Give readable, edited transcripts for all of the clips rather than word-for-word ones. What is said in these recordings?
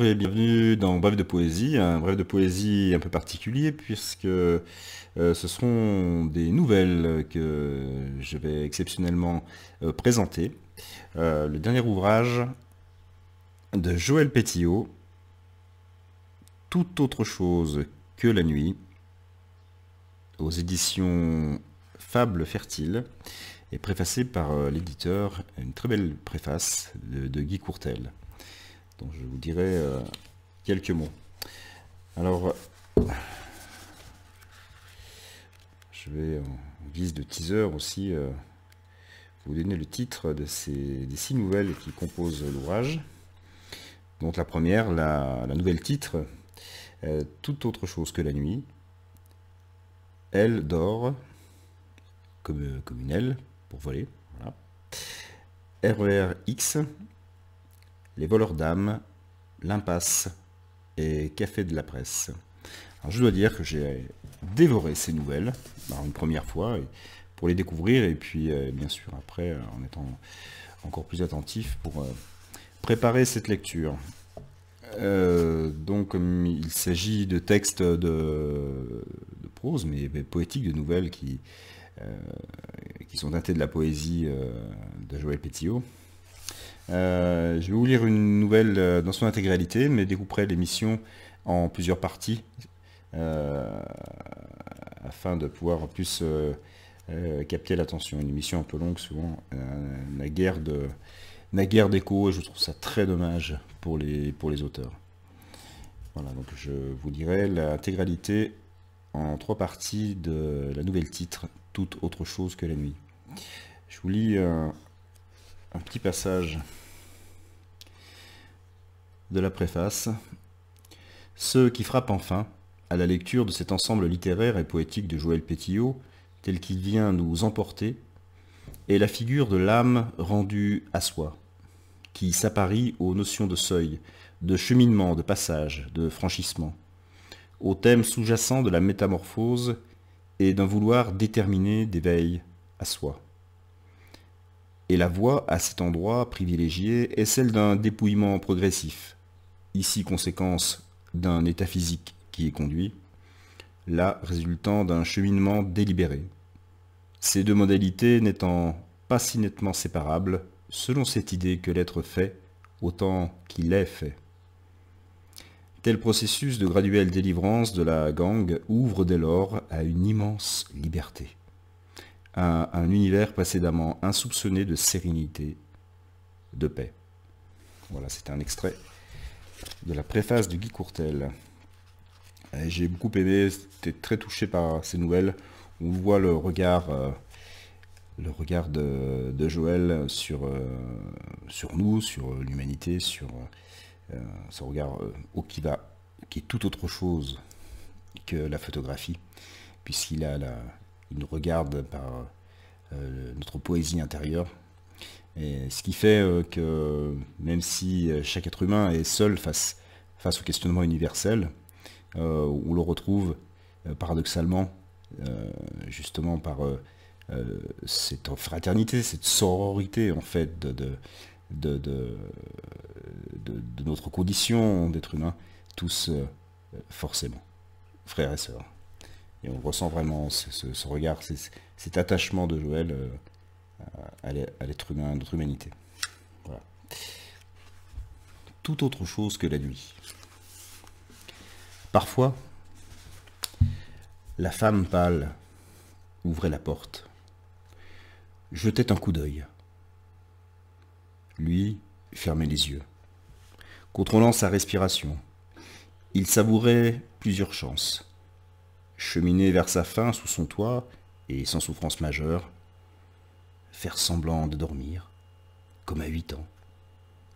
Bonjour et bienvenue dans Bref de Poésie, un bref de poésie un peu particulier puisque ce seront des nouvelles que je vais exceptionnellement présenter. Le dernier ouvrage de Joël Pétillot, Tout autre chose que la nuit, aux éditions Fables Fertiles, et préfacé par l'éditeur, une très belle préface de Guy Courtel, dont je vous dirai quelques mots. Alors, je vais en guise de teaser aussi vous donner le titre des 6 nouvelles qui composent l'ouvrage. Donc la première, la nouvelle titre, Tout autre chose que la nuit. Elle dort comme une aile pour voler. Voilà. RER-X, Les voleurs d'âmes, L'impasse et Café de la presse. Alors je dois dire que j'ai dévoré ces nouvelles, alors une première fois, pour les découvrir, et puis bien sûr après, en étant encore plus attentif pour préparer cette lecture. Donc il s'agit de textes de prose, mais poétiques, de nouvelles qui sont teintées de la poésie de Joël Pétillot. Je vais vous lire une nouvelle dans son intégralité, mais découperai l'émission en plusieurs parties afin de pouvoir plus capter l'attention. Une émission un peu longue, souvent, n'a guère d'écho, et je trouve ça très dommage pour les auteurs. Voilà, donc je vous dirai l'intégralité en 3 parties de la nouvelle titre, Toute autre chose que la nuit. Je vous lis un petit passage de la préface. Ce qui frappe enfin, à la lecture de cet ensemble littéraire et poétique de Joël Pétillot, tel qu'il vient nous emporter, est la figure de l'âme rendue à soi, qui s'apparie aux notions de seuil, de cheminement, de passage, de franchissement, au thème sous-jacent de la métamorphose et d'un vouloir déterminé d'éveil à soi. Et la voie, à cet endroit privilégié, est celle d'un dépouillement progressif, ici conséquence d'un état physique qui est conduit, là résultant d'un cheminement délibéré. Ces 2 modalités n'étant pas si nettement séparables, selon cette idée que l'être fait autant qu'il est fait. Tel processus de graduelle délivrance de la gangue ouvre dès lors à une immense liberté, à un univers précédemment insoupçonné de sérénité, de paix. Voilà, c'est un extrait de la préface de Guy Courtel. J'ai beaucoup aimé, j'étais très touché par ces nouvelles. On voit le regard de Joël sur nous, sur l'humanité, sur ce regard qui est tout autre chose que la photographie, puisqu'il nous regarde par notre poésie intérieure. Et ce qui fait que même si chaque être humain est seul face au questionnement universel, on le retrouve paradoxalement justement par cette fraternité, cette sororité en fait de notre condition d'être humain, tous forcément, frères et sœurs. Et on ressent vraiment ce regard, cet attachement de Joël à l'être humain, à notre humanité. Voilà. Tout autre chose que la nuit. Parfois, la femme pâle ouvrait la porte, jetait un coup d'œil. Lui fermait les yeux, contrôlant sa respiration. Il savourait plusieurs chances. Cheminer vers sa faim sous son toit, et sans souffrance majeure, faire semblant de dormir, comme à 8 ans,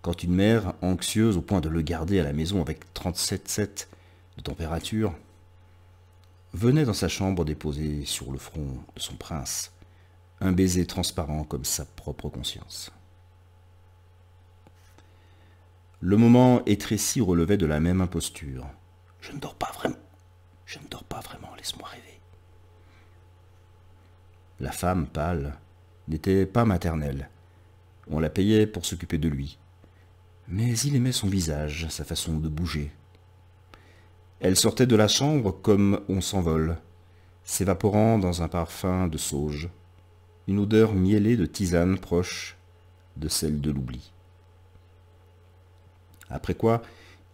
quand une mère, anxieuse au point de le garder à la maison avec 37,7 de température, venait dans sa chambre déposer sur le front de son prince un baiser transparent comme sa propre conscience. Le moment étréci relevait de la même imposture. « Je ne dors pas vraiment, je ne dors pas vraiment, laisse-moi rêver. » La femme pâle n'était pas maternelle. On la payait pour s'occuper de lui. Mais il aimait son visage, sa façon de bouger. Elle sortait de la chambre comme on s'envole, s'évaporant dans un parfum de sauge, une odeur mielée de tisane proche de celle de l'oubli. Après quoi,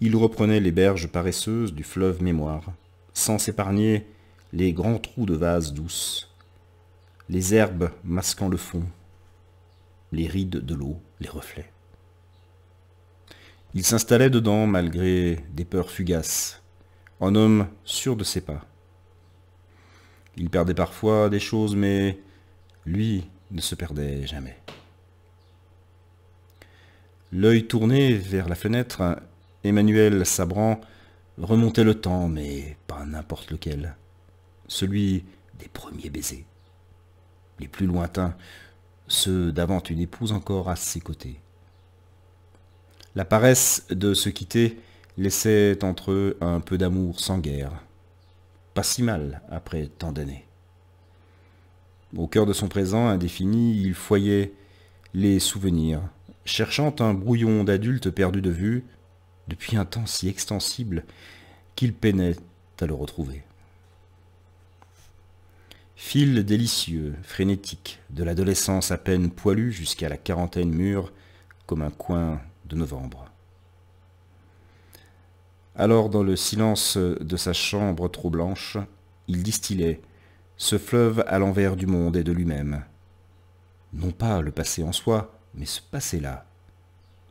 il reprenait les berges paresseuses du fleuve mémoire, sans s'épargner les grands trous de vases douces, les herbes masquant le fond, les rides de l'eau, les reflets. Il s'installait dedans malgré des peurs fugaces, en homme sûr de ses pas. Il perdait parfois des choses, mais lui ne se perdait jamais. L'œil tourné vers la fenêtre, Emmanuel Sabran remontait le temps, mais pas n'importe lequel. Celui des premiers baisers. Les plus lointains, ceux d'avant une épouse encore à ses côtés. La paresse de se quitter laissait entre eux un peu d'amour sans guerre. Pas si mal après tant d'années. Au cœur de son présent indéfini, il foyait les souvenirs, cherchant un brouillon d'adulte perdu de vue depuis un temps si extensible qu'il peinait à le retrouver. Fil délicieux, frénétique, de l'adolescence à peine poilue jusqu'à la quarantaine mûre comme un coin de novembre. Alors, dans le silence de sa chambre trop blanche, il distillait ce fleuve à l'envers du monde et de lui-même. Non pas le passé en soi, mais ce passé-là,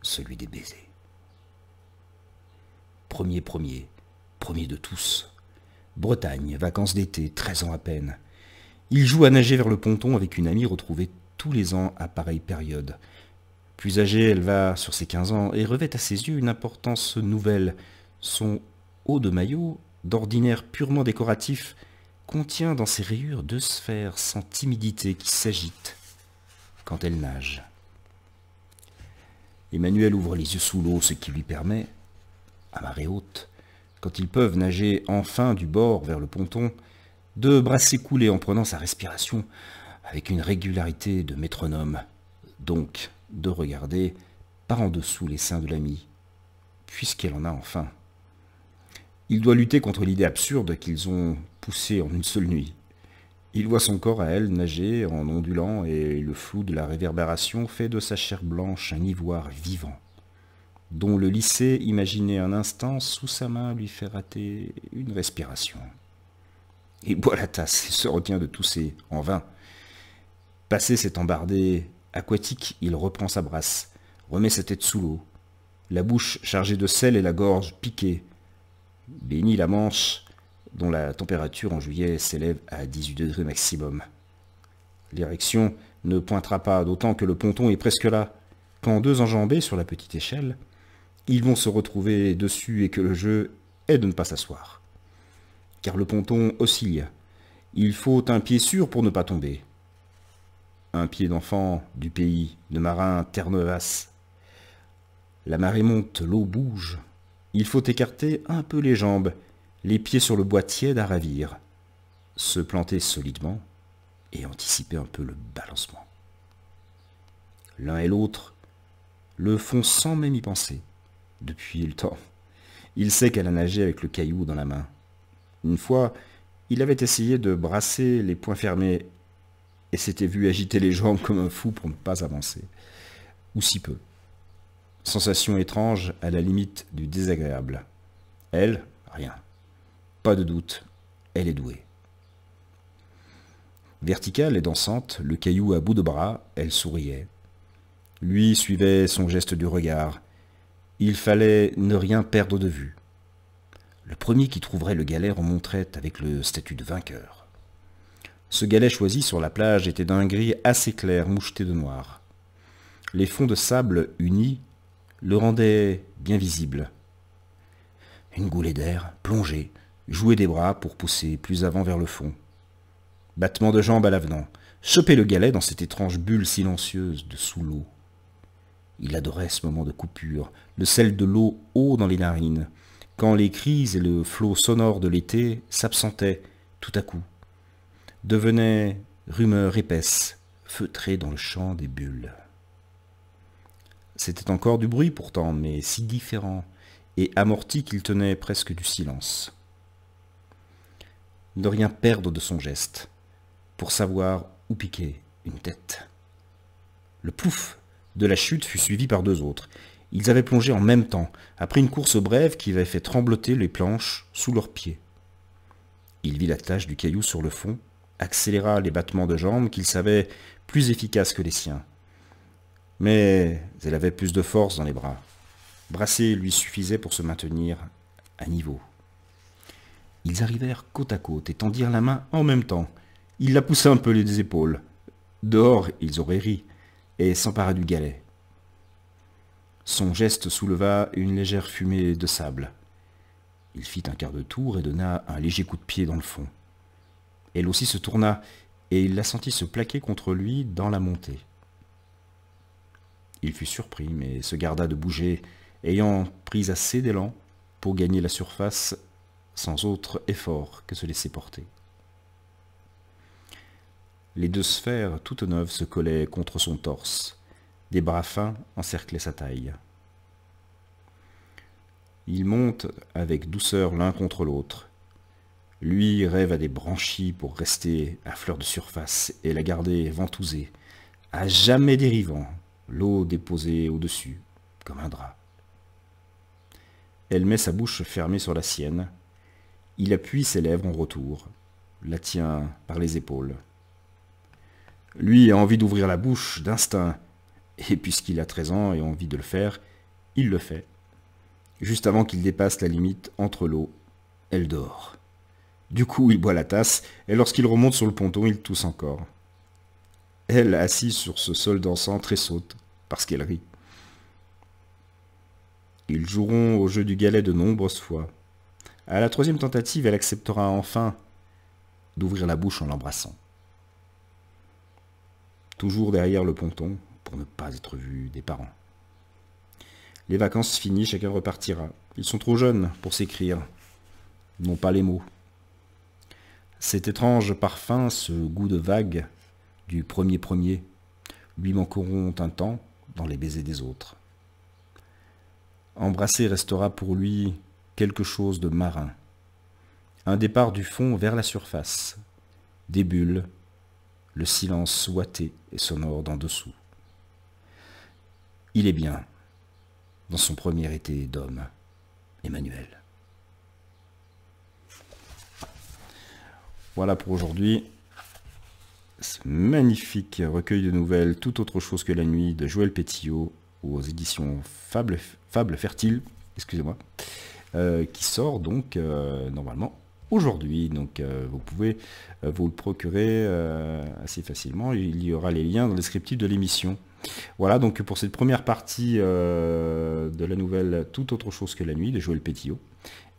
celui des baisers. Premier de tous. Bretagne, vacances d'été, 13 ans à peine. Il joue à nager vers le ponton avec une amie retrouvée tous les ans à pareille période. Plus âgée, elle va sur ses 15 ans et revêt à ses yeux une importance nouvelle. Son haut de maillot, d'ordinaire purement décoratif, contient dans ses rayures 2 sphères sans timidité qui s'agitent quand elle nage. Emmanuel ouvre les yeux sous l'eau, ce qui lui permet, à marée haute, quand ils peuvent nager enfin du bord vers le ponton, de brasser couler en prenant sa respiration avec une régularité de métronome, donc de regarder par en dessous les seins de l'amie, puisqu'elle en a enfin. Il doit lutter contre l'idée absurde qu'ils ont poussée en une seule nuit. Il voit son corps à elle nager en ondulant et le flou de la réverbération fait de sa chair blanche un ivoire vivant, dont le lycée imaginait un instant sous sa main lui fait rater une respiration. Il boit la tasse et se retient de tousser, en vain. Passé cet embardé aquatique, il reprend sa brasse, remet sa tête sous l'eau, la bouche chargée de sel et la gorge piquée. Bénit la Manche, dont la température en juillet s'élève à 18 degrés maximum. L'érection ne pointera pas, d'autant que le ponton est presque là. Quand 2 enjambés sur la petite échelle, ils vont se retrouver dessus et que le jeu est de ne pas s'asseoir. Car le ponton oscille. Il faut un pied sûr pour ne pas tomber. Un pied d'enfant du pays, de marin terre-neuvasse. La marée monte, l'eau bouge. Il faut écarter un peu les jambes, les pieds sur le bois tiède à ravir, se planter solidement et anticiper un peu le balancement. L'un et l'autre le font sans même y penser, depuis le temps. Il sait qu'elle a nagé avec le caillou dans la main. Une fois, il avait essayé de brasser les poings fermés et s'était vu agiter les jambes comme un fou pour ne pas avancer, ou si peu. Sensation étrange à la limite du désagréable. Elle, rien. Pas de doute, elle est douée. Verticale et dansante, le caillou à bout de bras, elle souriait. Lui suivait son geste du regard. Il fallait ne rien perdre de vue. Le premier qui trouverait le galet remonterait avec le statut de vainqueur. Ce galet choisi sur la plage était d'un gris assez clair moucheté de noir. Les fonds de sable unis le rendaient bien visible. Une goulée d'air, plongée, jouer des bras pour pousser plus avant vers le fond. Battement de jambes à l'avenant, choper le galet dans cette étrange bulle silencieuse de sous l'eau. Il adorait ce moment de coupure, le sel de l'eau haut dans les narines, quand les cris et le flot sonore de l'été s'absentaient tout à coup, devenaient rumeur épaisse, feutrée dans le champ des bulles. C'était encore du bruit pourtant, mais si différent et amorti qu'il tenait presque du silence. Ne rien perdre de son geste, pour savoir où piquer une tête. Le plouf de la chute fut suivi par 2 autres. Ils avaient plongé en même temps, après une course brève qui avait fait trembloter les planches sous leurs pieds. Il vit la tache du caillou sur le fond, accéléra les battements de jambes qu'il savait plus efficaces que les siens. Mais elle avait plus de force dans les bras. Brasser lui suffisait pour se maintenir à niveau. Ils arrivèrent côte à côte et tendirent la main en même temps. Il la poussa un peu les épaules. Dehors, ils auraient ri et s'empara du galet. Son geste souleva une légère fumée de sable. Il fit un quart de tour et donna un léger coup de pied dans le fond. Elle aussi se tourna, et il la sentit se plaquer contre lui dans la montée. Il fut surpris, mais se garda de bouger, ayant pris assez d'élan pour gagner la surface sans autre effort que se laisser porter. Les 2 sphères toutes neuves se collaient contre son torse. Des bras fins encerclaient sa taille. Ils montent avec douceur l'un contre l'autre. Lui rêve à des branchies pour rester à fleur de surface et la garder ventousée, à jamais dérivant, l'eau déposée au-dessus, comme un drap. Elle met sa bouche fermée sur la sienne. Il appuie ses lèvres en retour, la tient par les épaules. Lui a envie d'ouvrir la bouche d'instinct, et puisqu'il a 13 ans et envie de le faire, il le fait. Juste avant qu'il dépasse la limite entre l'eau, elle dort. Du coup, il boit la tasse, et lorsqu'il remonte sur le ponton, il tousse encore. Elle, assise sur ce sol dansant, tressaute, parce qu'elle rit. Ils joueront au jeu du galet de nombreuses fois. À la 3e tentative, elle acceptera enfin d'ouvrir la bouche en l'embrassant. Toujours derrière le ponton, pour ne pas être vu des parents. Les vacances finies, chacun repartira. Ils sont trop jeunes pour s'écrire, n'ont pas les mots. Cet étrange parfum, ce goût de vague du premier lui manqueront un temps dans les baisers des autres. Embrasser restera pour lui quelque chose de marin. Un départ du fond vers la surface, des bulles, le silence ouaté et sonore d'en dessous. Il est bien, dans son premier été d'homme, Emmanuel. Voilà pour aujourd'hui. Ce magnifique recueil de nouvelles, Tout autre chose que la nuit, de Joël Pétillot, aux éditions Fable Fertile, excusez-moi, qui sort donc normalement aujourd'hui. Donc vous pouvez vous le procurer assez facilement. Il y aura les liens dans le descriptif de l'émission. Voilà donc pour cette première partie de la nouvelle Tout autre chose que la nuit de Joël Pétillot.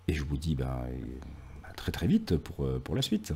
Et je vous dis à très très vite pour la suite.